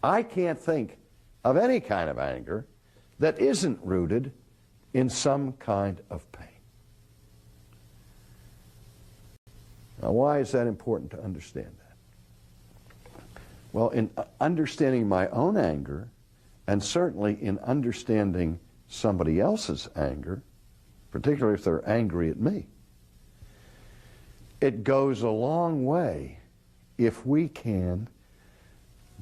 I can't think of any kind of anger that isn't rooted in some kind of pain. Now, why is that important to understand that? Well, in understanding my own anger, and certainly in understanding somebody else's anger, particularly if they're angry at me, it goes a long way if we can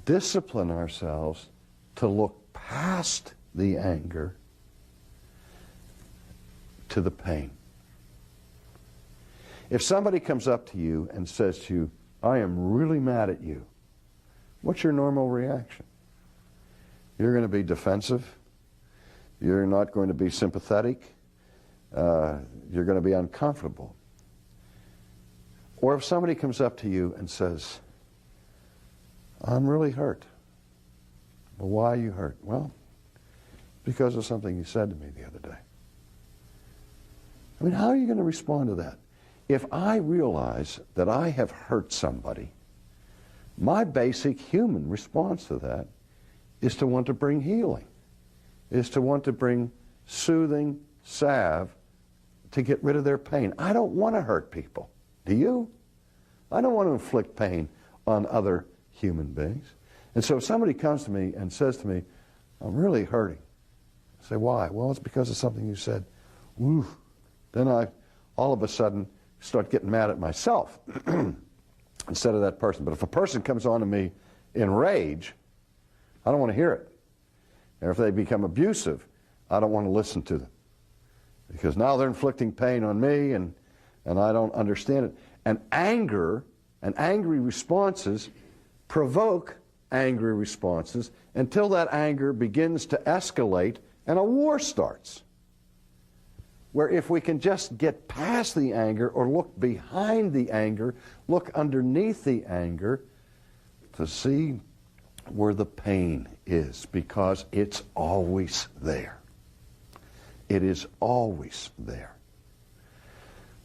discipline ourselves to look past the anger to the pain. If somebody comes up to you and says to you, I am really mad at you, what's your normal reaction? You're going to be defensive. You're not going to be sympathetic. You're going to be uncomfortable. Or if somebody comes up to you and says, I'm really hurt. Well, why are you hurt? Well, because of something you said to me the other day. I mean, how are you going to respond to that? If I realize that I have hurt somebody, my basic human response to that is to want to bring healing, is to want to bring soothing salve to get rid of their pain. I don't want to hurt people. Do you? I don't want to inflict pain on other human beings. And so if somebody comes to me and says to me, I'm really hurting, I say, why? Well, it's because of something you said. Woo. Then I, all of a sudden, start getting mad at myself instead of that person. But if a person comes on to me in rage, I don't want to hear it. And if they become abusive, I don't want to listen to them. Because now they're inflicting pain on me, and I don't understand it. And anger and angry responses provoke angry responses until that anger begins to escalate and a war starts. Where if we can just get past the anger or look behind the anger, look underneath the anger to see where the pain is, because it's always there. It is always there.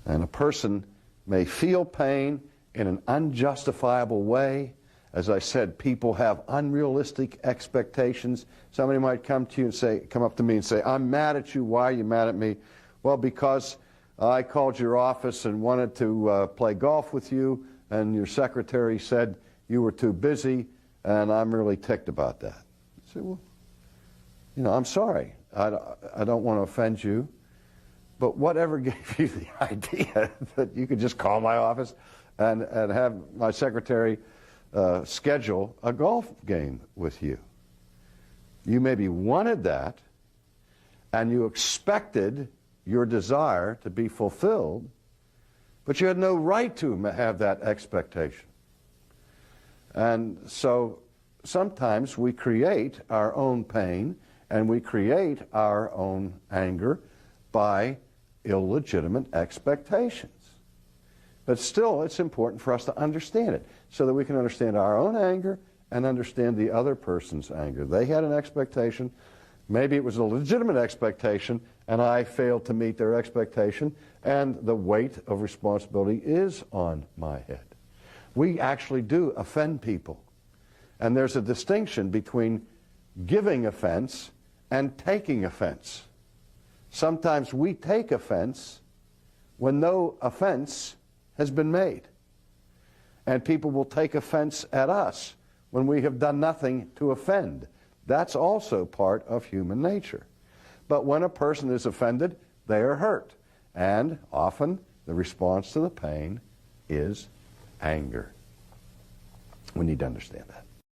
And a person may feel pain in an unjustifiable way. As I said, people have unrealistic expectations. Somebody might come to you and say, come up to me and say, I'm mad at you. Why are you mad at me? Well, because I called your office and wanted to play golf with you, and your secretary said you were too busy, and I'm really ticked about that. I say, well, you know, I'm sorry. I don't want to offend you, but whatever gave you the idea that you could just call my office and have my secretary schedule a golf game with you? You maybe wanted that, and you expected your desire to be fulfilled, but you had no right to have that expectation. And so sometimes we create our own pain and we create our own anger by illegitimate expectations. But still, it's important for us to understand it so that we can understand our own anger and understand the other person's anger. They had an expectation. Maybe it was a legitimate expectation, and I failed to meet their expectation, and the weight of responsibility is on my head. We actually do offend people. And there's a distinction between giving offense and taking offense. Sometimes we take offense when no offense has been made. And people will take offense at us when we have done nothing to offend. That's also part of human nature. But when a person is offended, they are hurt. And often the response to the pain is anger. We need to understand that.